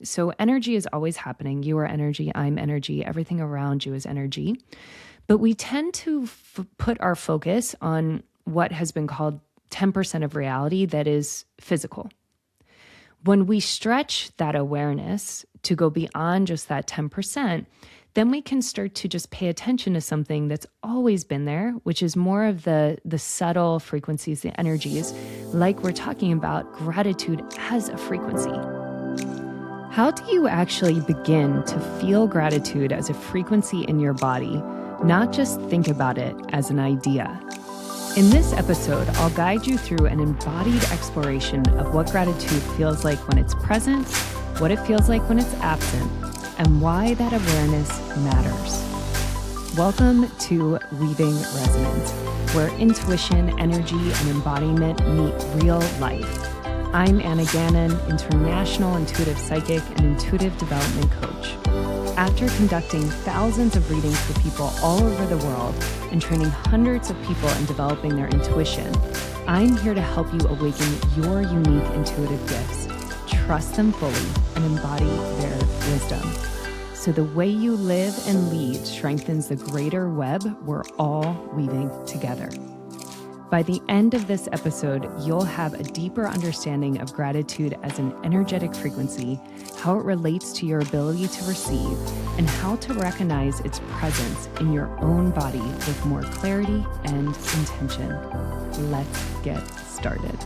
So energy is always happening. You are energy, I'm energy, everything around you is energy. But we tend to put our focus on what has been called 10% of reality that is physical. When we stretch that awareness to go beyond just that 10%, then we can start to just pay attention to something that's always been there, which is more of the subtle frequencies, the energies, like we're talking about gratitude as a frequency. How do you actually begin to feel gratitude as a frequency in your body, not just think about it as an idea? In this episode, I'll guide you through an embodied exploration of what gratitude feels like when it's present, what it feels like when it's absent, and why that awareness matters. Welcome to Weaving Resonance, where intuition, energy, and embodiment meet real life. I'm Anna Gannon, international intuitive psychic and intuitive development coach. After conducting thousands of readings for people all over the world and training hundreds of people in developing their intuition, I'm here to help you awaken your unique intuitive gifts, trust them fully, and embody their wisdom. So the way you live and lead strengthens the greater web we're all weaving together. By the end of this episode, you'll have a deeper understanding of gratitude as an energetic frequency, how it relates to your ability to receive, and how to recognize its presence in your own body with more clarity and intention. Let's get started.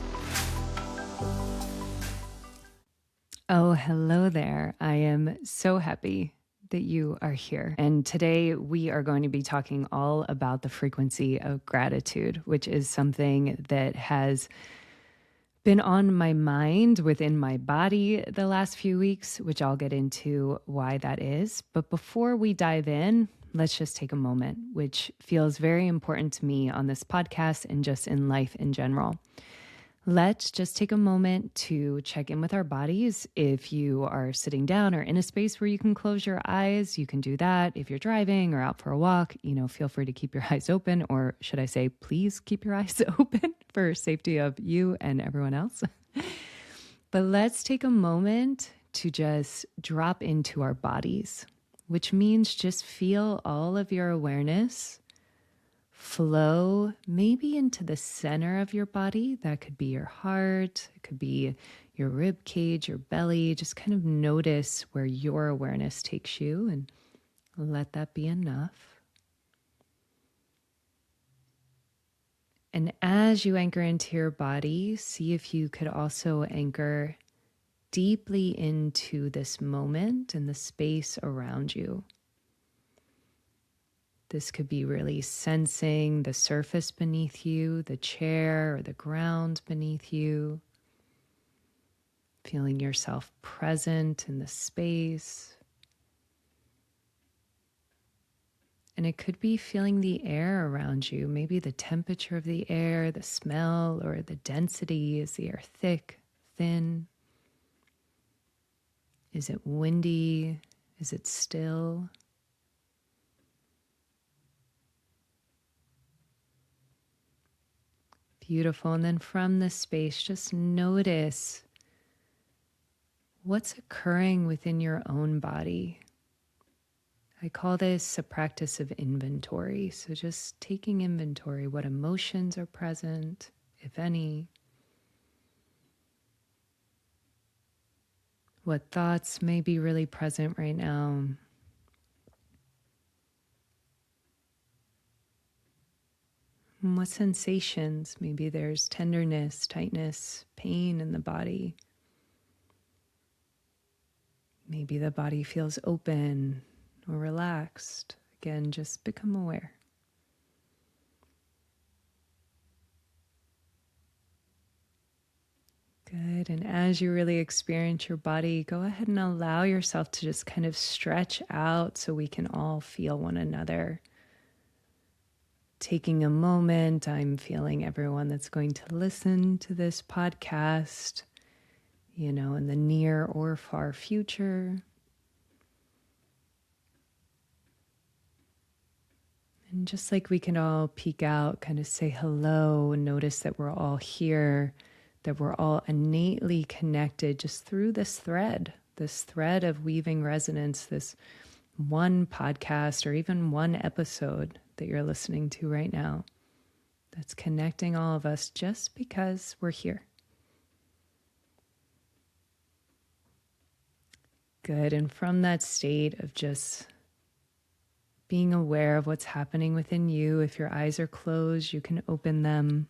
Oh, hello there. I am so happy that you are here. And today we are going to be talking all about the frequency of gratitude, which is something that has been on my mind within my body the last few weeks, which I'll get into why that is. But before we dive in, let's just take a moment, which feels very important to me on this podcast and just in life in general. Let's just take a moment to check in with our bodies. If you are sitting down or in a space where you can close your eyes, you can do that. If you're driving or out for a walk, feel free to keep your eyes open, or should I say, please keep your eyes open for safety of you and everyone else. But let's take a moment to just drop into our bodies, which means just feel all of your awareness flow maybe into the center of your body. That could be your heart, it could be your rib cage, your belly. Just kind of notice where your awareness takes you and let that be enough. And as you anchor into your body, see if you could also anchor deeply into this moment and the space around you. This could be really sensing the surface beneath you, the chair or the ground beneath you, feeling yourself present in the space. And it could be feeling the air around you, maybe the temperature of the air, the smell, or the density. Is the air thick, thin? Is it windy? Is it still? Beautiful. And then from this space, just notice what's occurring within your own body. I call this a practice of inventory. So just taking inventory, what emotions are present, if any, what thoughts may be really present right now. And what sensations? Maybe there's tenderness, tightness, pain in the body. Maybe the body feels open or relaxed. Again, just become aware. Good. And as you really experience your body, go ahead and allow yourself to just kind of stretch out so we can all feel one another. Taking a moment, I'm feeling everyone that's going to listen to this podcast, in the near or far future. And just like we can all peek out, kind of say hello, and notice that we're all here, that we're all innately connected just through this thread this thread of weaving resonance, this one podcast or even one episode that you're listening to right now that's connecting all of us just because we're here. Good. And from that state of just being aware of what's happening within you, if your eyes are closed, you can open them.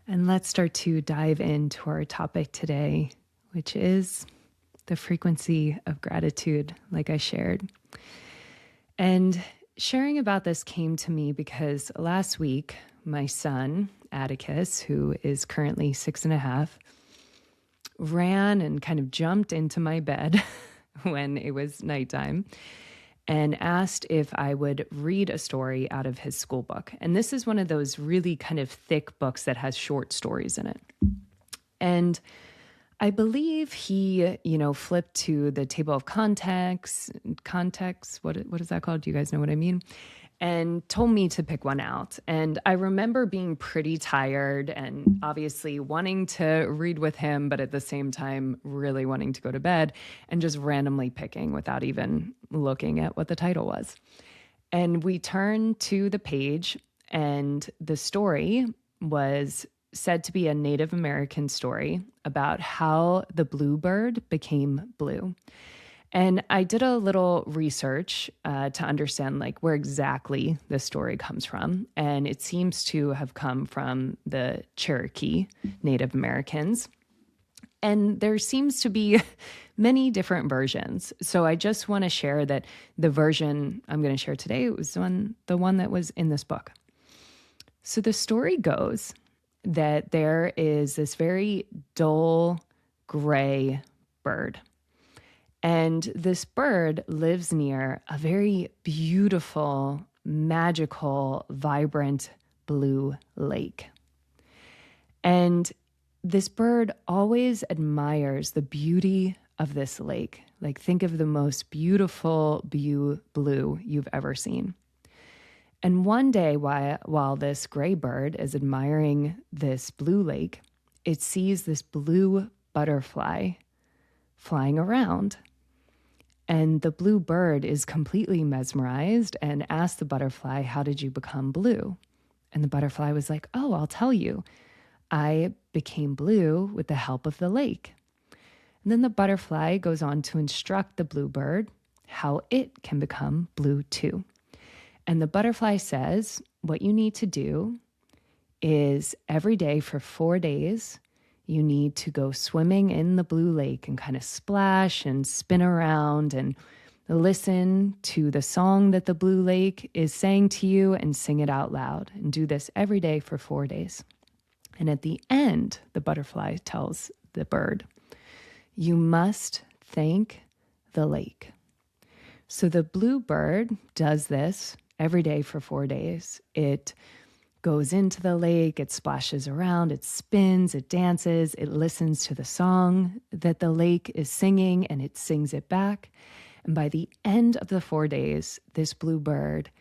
And let's start to dive into our topic today, which is the frequency of gratitude, like I shared. And sharing about this came to me because last week, my son, Atticus, who is currently 6.5, ran and kind of jumped into my bed when it was nighttime and asked if I would read a story out of his school book. And this is one of those really kind of thick books that has short stories in it. And I believe he, flipped to the table of context, what is that called? Do you guys know what I mean? And told me to pick one out. And I remember being pretty tired and obviously wanting to read with him, but at the same time, really wanting to go to bed and just randomly picking without even looking at what the title was. And we turned to the page, and the story was said to be a Native American story about how the bluebird became blue. And I did a little research to understand where exactly this story comes from. And it seems to have come from the Cherokee Native Americans. And there seems to be many different versions. So I just want to share that the version I'm going to share today was the one that was in this book. So the story goes that there is this very dull gray bird. And this bird lives near a very beautiful, magical, vibrant blue lake. And this bird always admires the beauty of this lake. Think of the most beautiful blue you've ever seen. And one day, while this gray bird is admiring this blue lake, it sees this blue butterfly flying around. And the blue bird is completely mesmerized and asks the butterfly, "How did you become blue?" And the butterfly was like, "Oh, I'll tell you. I became blue with the help of the lake." And then the butterfly goes on to instruct the bluebird how it can become blue too. And the butterfly says, what you need to do is every day for 4 days, you need to go swimming in the blue lake and kind of splash and spin around and listen to the song that the blue lake is saying to you and sing it out loud. And do this every day for 4 days. And at the end, the butterfly tells the bird, you must thank the lake. So the blue bird does this every day for 4 days. It goes into the lake, it splashes around, it spins, it dances, it listens to the song that the lake is singing, and it sings it back. And by the end of the 4 days, this bird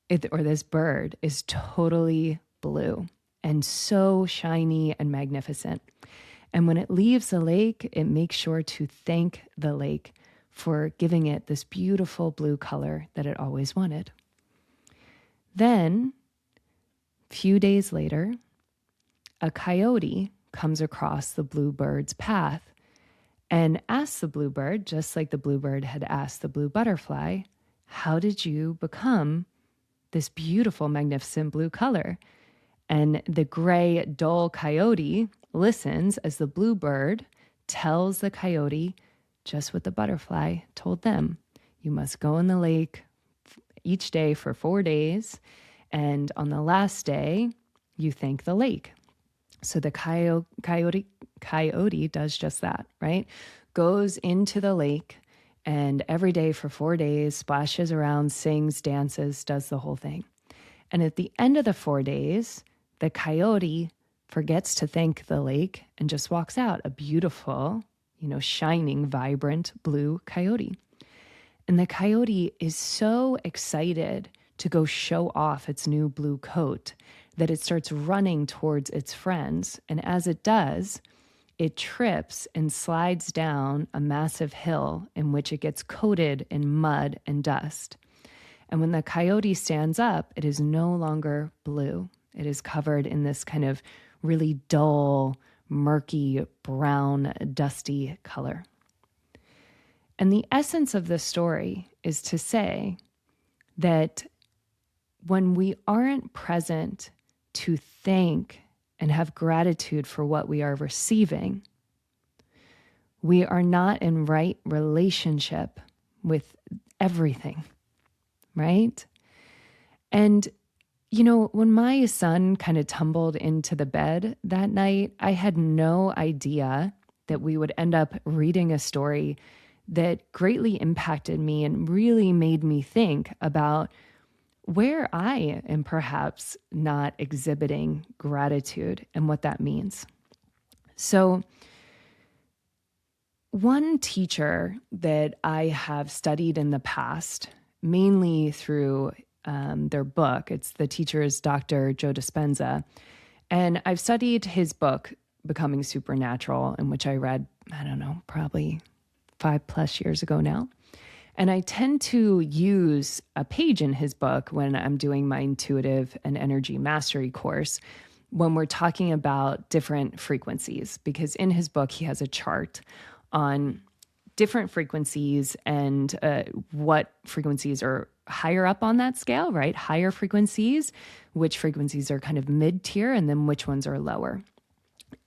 is totally blue and so shiny and magnificent. And when it leaves the lake, it makes sure to thank the lake for giving it this beautiful blue color that it always wanted. Then, a few days later, a coyote comes across the bluebird's path and asks the bluebird, just like the bluebird had asked the blue butterfly, how did you become this beautiful, magnificent blue color? And the gray, dull coyote listens as the bluebird tells the coyote just what the butterfly told them. You must go in the lake each day for 4 days, and on the last day, you thank the lake. So the coyote does just that, right? Goes into the lake, and every day for 4 days, splashes around, sings, dances, does the whole thing. And at the end of the 4 days, the coyote forgets to thank the lake and just walks out, a beautiful, shining, vibrant blue coyote. And the coyote is so excited to go show off its new blue coat that it starts running towards its friends. And as it does, it trips and slides down a massive hill in which it gets coated in mud and dust. And when the coyote stands up, it is no longer blue. It is covered in this kind of really dull, murky, brown, dusty color. And the essence of the story is to say that when we aren't present to thank and have gratitude for what we are receiving, we are not in right relationship with everything, right? And, when my son kind of tumbled into the bed that night, I had no idea that we would end up reading a story that greatly impacted me and really made me think about where I am perhaps not exhibiting gratitude and what that means. So, one teacher that I have studied in the past, mainly through their book, the teacher is Dr. Joe Dispenza, and I've studied his book, Becoming Supernatural, in which I read, probably 5+ years ago now. And I tend to use a page in his book when I'm doing my intuitive and energy mastery course, when we're talking about different frequencies, because in his book, he has a chart on different frequencies and what frequencies are higher up on that scale, right? Higher frequencies, which frequencies are kind of mid-tier, and then which ones are lower.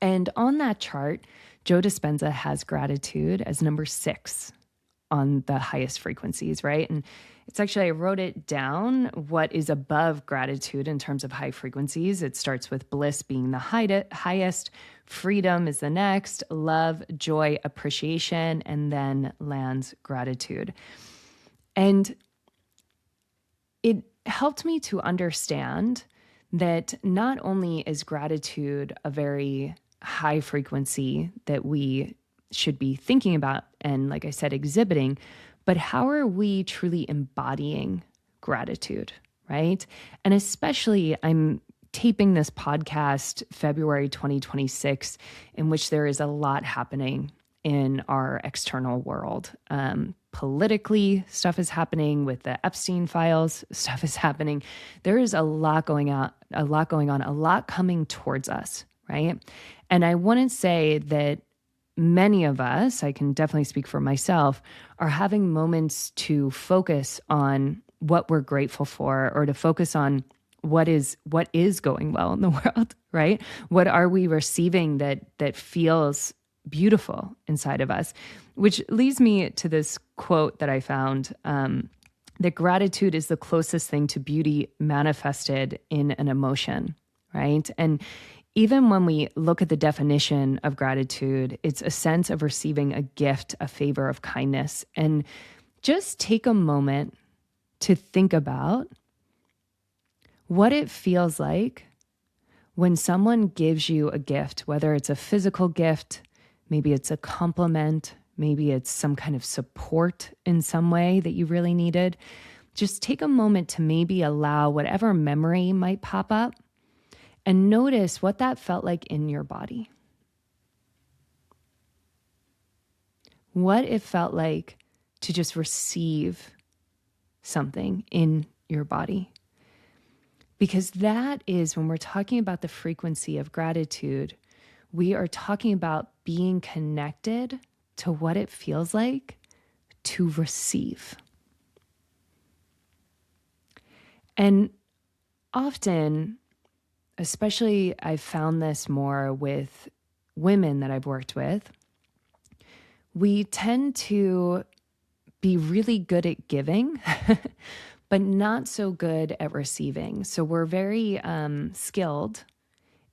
And on that chart, Joe Dispenza has gratitude as number 6 on the highest frequencies, right? And it's actually, I wrote it down, what is above gratitude in terms of high frequencies. It starts with bliss being the highest, freedom is the next, love, joy, appreciation, and then lands gratitude. And it helped me to understand that not only is gratitude a very high frequency that we should be thinking about and, like I said, exhibiting, but how are we truly embodying gratitude, right? And especially, I'm taping this podcast February 2026, in which there is a lot happening in our external world. Politically, stuff is happening with the Epstein files, stuff is happening. There is a lot going on, a lot coming towards us, right? And I wouldn't say that many of us, I can definitely speak for myself, are having moments to focus on what we're grateful for, or to focus on what is going well in the world, right? What are we receiving that feels beautiful inside of us? Which leads me to this quote that I found, that gratitude is the closest thing to beauty manifested in an emotion, right? And even when we look at the definition of gratitude, it's a sense of receiving a gift, a favor of kindness. And just take a moment to think about what it feels like when someone gives you a gift, whether it's a physical gift, maybe it's a compliment, maybe it's some kind of support in some way that you really needed. Just take a moment to maybe allow whatever memory might pop up and notice what that felt like in your body. What it felt like to just receive something in your body. Because that is, when we're talking about the frequency of gratitude, we are talking about being connected to what it feels like to receive. And often, especially I've found this more with women that I've worked with, we tend to be really good at giving, but not so good at receiving. So we're very skilled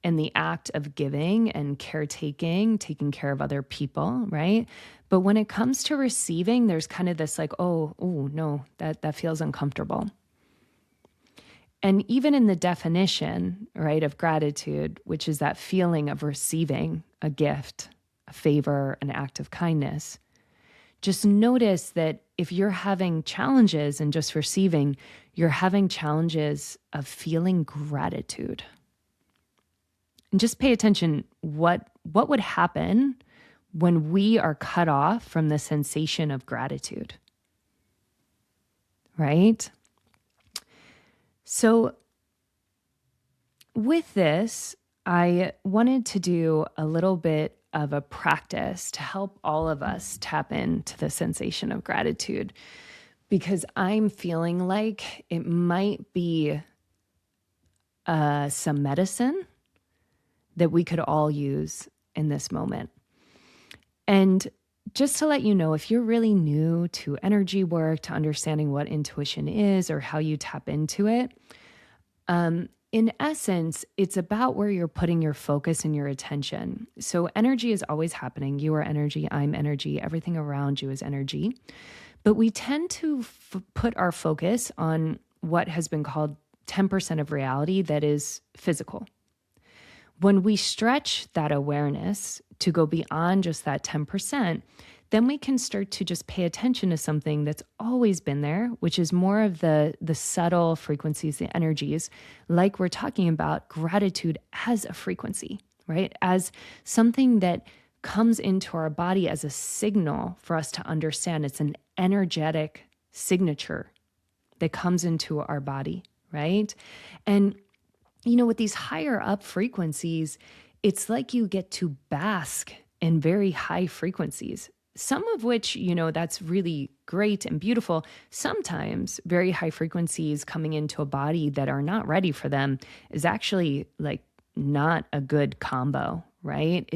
in the act of giving and caretaking, taking care of other people, right? But when it comes to receiving, there's kind of this like, oh no, that feels uncomfortable. And even in the definition, right, of gratitude, which is that feeling of receiving a gift, a favor, an act of kindness, just notice that if you're having challenges in just receiving, you're having challenges of feeling gratitude. And just pay attention what what would happen when we are cut off from the sensation of gratitude, right? So with this, I wanted to do a little bit of a practice to help all of us tap into the sensation of gratitude, because I'm feeling like it might be some medicine that we could all use in this moment. And just to let you know, if you're really new to energy work, to understanding what intuition is or how you tap into it, in essence, it's about where you're putting your focus and your attention. So energy is always happening. You are energy, I'm energy, everything around you is energy. But we tend to put our focus on what has been called 10% of reality that is physical. When we stretch that awareness to go beyond just that 10%, then we can start to just pay attention to something that's always been there, which is more of the subtle frequencies, the energies, like we're talking about gratitude as a frequency, right? As something that comes into our body as a signal for us to understand. It's an energetic signature that comes into our body, right? And with these higher up frequencies, it's like you get to bask in very high frequencies, some of which, that's really great and beautiful. Sometimes very high frequencies coming into a body that are not ready for them is actually like not a good combo, right?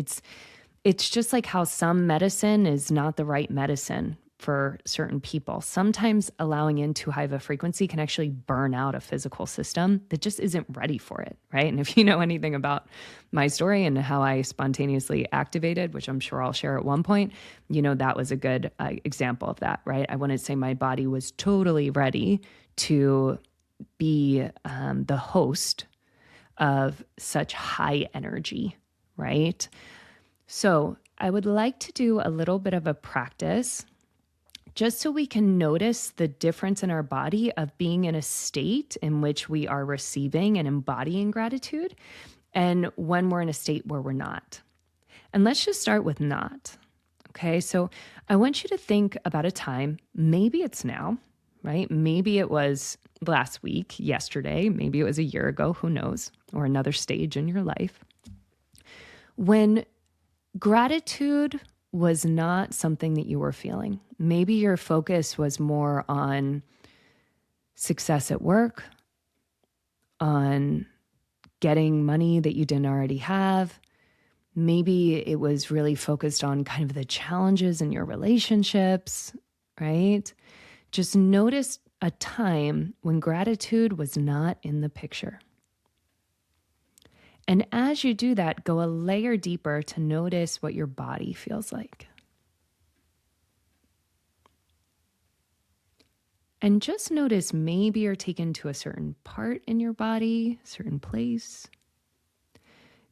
It's just like how some medicine is not the right medicine for certain people. Sometimes allowing in too high of a frequency can actually burn out a physical system that just isn't ready for it, right? And if you know anything about my story and how I spontaneously activated, which I'm sure I'll share at one point, that was a good example of that, right? I wouldn't say my body was totally ready to be the host of such high energy, right? So I would like to do a little bit of a practice just so we can notice the difference in our body of being in a state in which we are receiving and embodying gratitude and when we're in a state where we're not. And let's just start with not. Okay, so I want you to think about a time, maybe it's now, right? Maybe it was last week, yesterday, maybe it was a year ago, who knows, or another stage in your life, when gratitude was not something that you were feeling. Maybe your focus was more on success at work, on getting money that you didn't already have. Maybe it was really focused on kind of the challenges in your relationships, right? Just notice a time when gratitude was not in the picture. And as you do that, go a layer deeper to notice what your body feels like. And just notice maybe you're taken to a certain part in your body, certain place.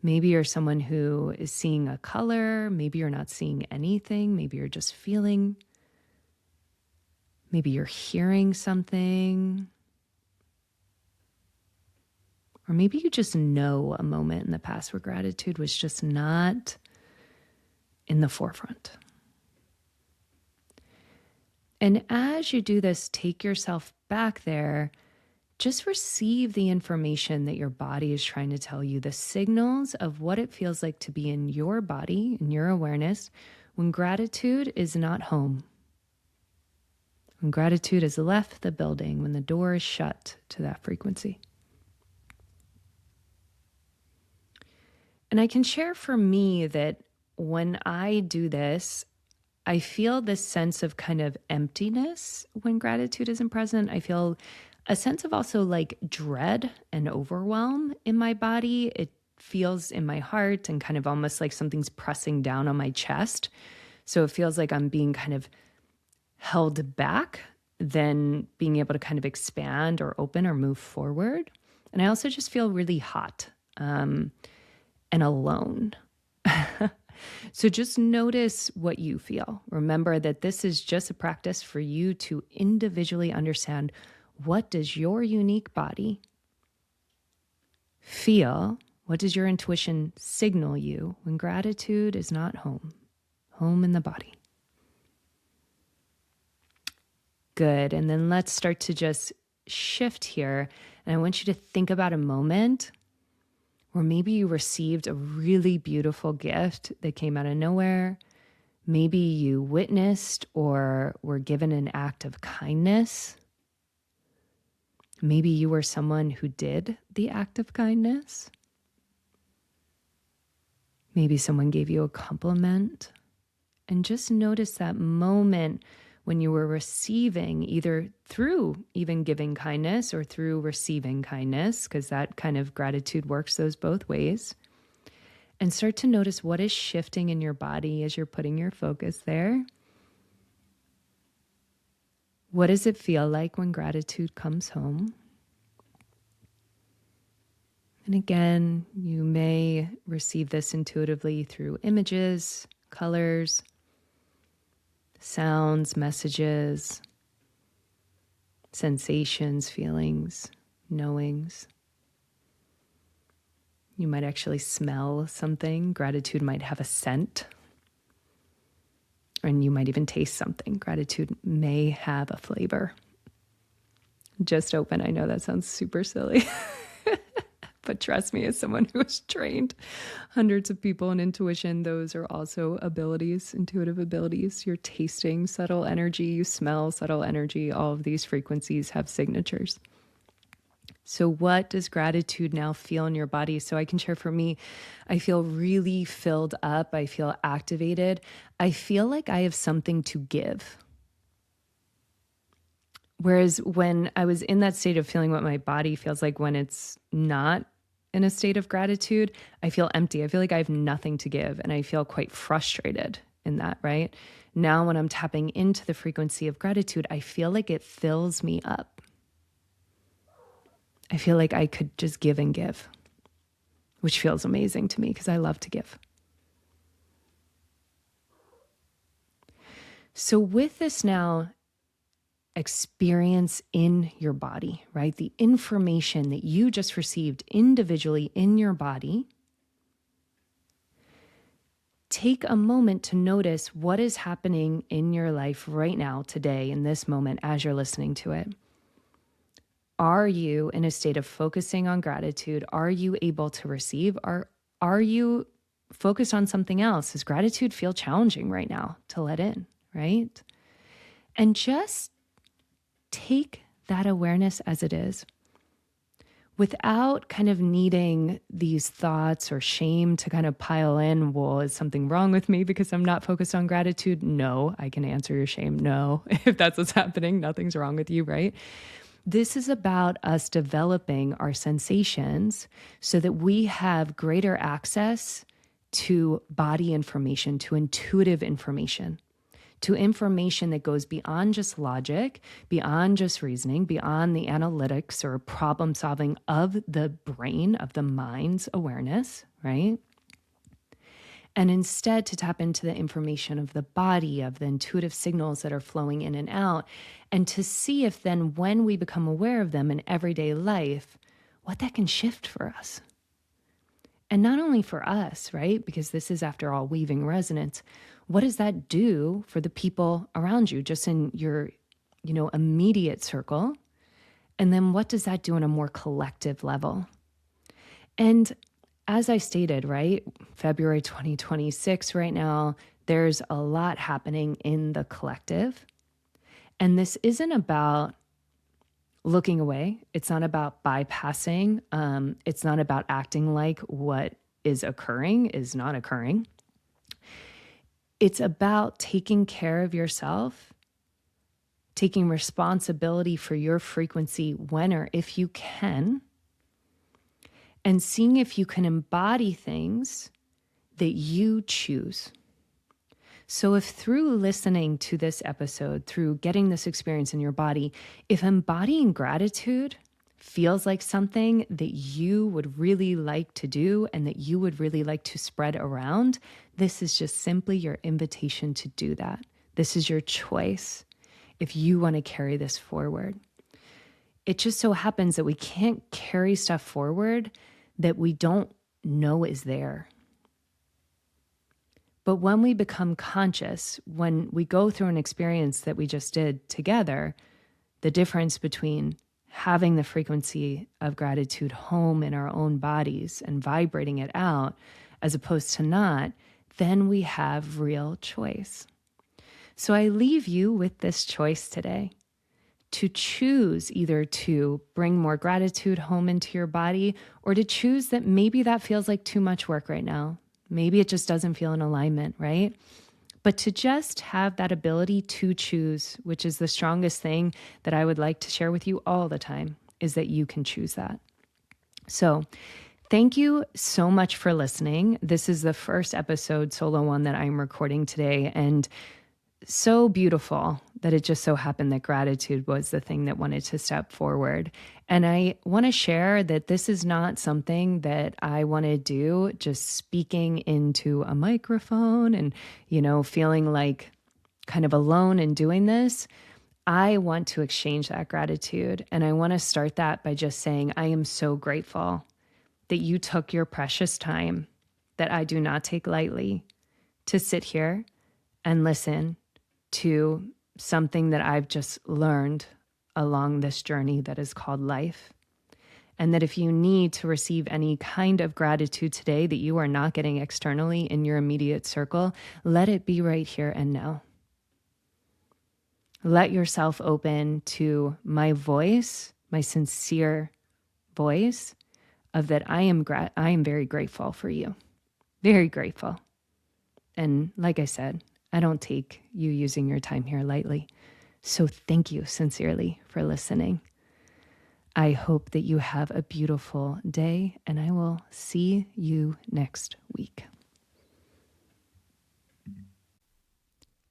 Maybe you're someone who is seeing a color. Maybe you're not seeing anything. Maybe you're just feeling. Maybe you're hearing something. Or maybe you just know a moment in the past where gratitude was just not in the forefront. And as you do this, take yourself back there. Just receive the information that your body is trying to tell you, the signals of what it feels like to be in your body, in your awareness, when gratitude is not home. When gratitude has left the building, when the door is shut to that frequency. And I can share for me that when I do this, I feel this sense of kind of emptiness when gratitude isn't present. I feel a sense of also like dread and overwhelm in my body. It feels in my heart and kind of almost like something's pressing down on my chest. So it feels like I'm being kind of held back than being able to kind of expand or open or move forward. And I also just feel really hot and alone. So just notice what you feel. Remember that this is just a practice for you to individually understand, what does your unique body feel What does your intuition signal you when gratitude is not home? Home in the body. Good. And then let's start to just shift here. And I want you to think about a moment where maybe you received a really beautiful gift that came out of nowhere. Maybe you witnessed or were given an act of kindness. Maybe you were someone who did the act of kindness. Maybe someone gave you a compliment. And just notice that moment when you were receiving, either through even giving kindness or through receiving kindness, because that kind of gratitude works those both ways. And start to notice what is shifting in your body as you're putting your focus there. What does it feel like when gratitude comes home? And again, you may receive this intuitively through images, colors, sounds, messages, sensations, feelings, knowings. You might actually smell something. Gratitude might have a scent. And you might even taste something. Gratitude may have a flavor. Just open. I know that sounds super silly. But trust me, as someone who has trained hundreds of people in intuition, those are also abilities, intuitive abilities. You're tasting subtle energy, you smell subtle energy. All of these frequencies have signatures. So what does gratitude now feel in your body? So I can share for me, I feel really filled up. I feel activated. I feel like I have something to give. Whereas when I was in that state of feeling what my body feels like when it's not in a state of gratitude, I feel empty. I feel like I have nothing to give, and I feel quite frustrated in that, right? Now, when I'm tapping into the frequency of gratitude, I feel like it fills me up. I feel like I could just give and give, which feels amazing to me because I love to give. So with this now, experience in your body, right? The information that you just received individually in your body. Take a moment to notice what is happening in your life right now, today, in this moment, as you're listening to it. Are you in a state of focusing on gratitude? Are you able to receive? Are you focused on something else? Does gratitude feel challenging right now to let in, right? And just take that awareness as it is without kind of needing these thoughts or shame to kind of pile in. Well, is something wrong with me because I'm not focused on gratitude? No, I can answer your shame. No, if that's what's happening, nothing's wrong with you, right? This is about us developing our sensations so that we have greater access to body information, to intuitive information, to information that goes beyond just logic, beyond just reasoning, beyond the analytics or problem solving of the brain, of the mind's awareness, right? And instead to tap into the information of the body, of the intuitive signals that are flowing in and out, and to see if then when we become aware of them in everyday life, what that can shift for us. And not only for us, right? Because this is, after all, weaving resonance. What does that do for the people around you, just in your, immediate circle? And then what does that do on a more collective level? And as I stated, right, February 2026 right now, there's a lot happening in the collective. And this isn't about looking away. It's not about bypassing. It's not about acting like what is occurring is not occurring. It's about taking care of yourself, taking responsibility for your frequency when or if you can, and seeing if you can embody things that you choose. So if through listening to this episode, through getting this experience in your body, if embodying gratitude feels like something that you would really like to do and that you would really like to spread around, this is just simply your invitation to do that. This is your choice if you want to carry this forward. It just so happens that we can't carry stuff forward that we don't know is there. But when we become conscious, when we go through an experience that we just did together, the difference between having the frequency of gratitude home in our own bodies and vibrating it out as opposed to not, then we have real choice. So I leave you with this choice today to choose either to bring more gratitude home into your body or to choose that maybe that feels like too much work right now. Maybe it just doesn't feel in alignment, right? But to just have that ability to choose, which is the strongest thing that I would like to share with you all the time, is that you can choose that. So thank you so much for listening. This is the first episode, solo one, that I'm recording today, and so beautiful that it just so happened that gratitude was the thing that wanted to step forward. And I want to share that this is not something that I want to do just speaking into a microphone and, feeling like kind of alone in doing this. I want to exchange that gratitude. And I want to start that by just saying, I am so grateful that you took your precious time that I do not take lightly to sit here and listen to something that I've just learned along this journey that is called life. And that if you need to receive any kind of gratitude today that you are not getting externally in your immediate circle, let it be right here and now. Let yourself open to my voice, my sincere voice of that I am very grateful for you. Very grateful. And like I said, I don't take you using your time here lightly. So thank you sincerely for listening. I hope that you have a beautiful day, and I will see you next week.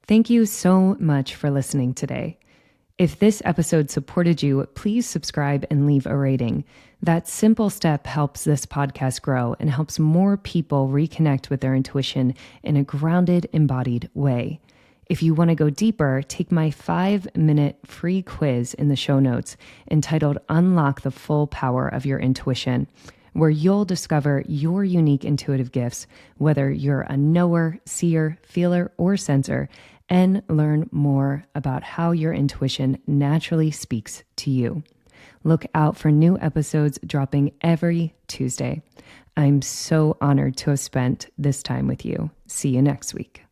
Thank you so much for listening today. If this episode supported you, please subscribe and leave a rating. That simple step helps this podcast grow and helps more people reconnect with their intuition in a grounded, embodied way. If you want to go deeper, take my 5-minute free quiz in the show notes entitled Unlock the Full Power of Your Intuition, where you'll discover your unique intuitive gifts, whether you're a knower, seer, feeler, or sensor, and learn more about how your intuition naturally speaks to you. Look out for new episodes dropping every Tuesday. I'm so honored to have spent this time with you. See you next week.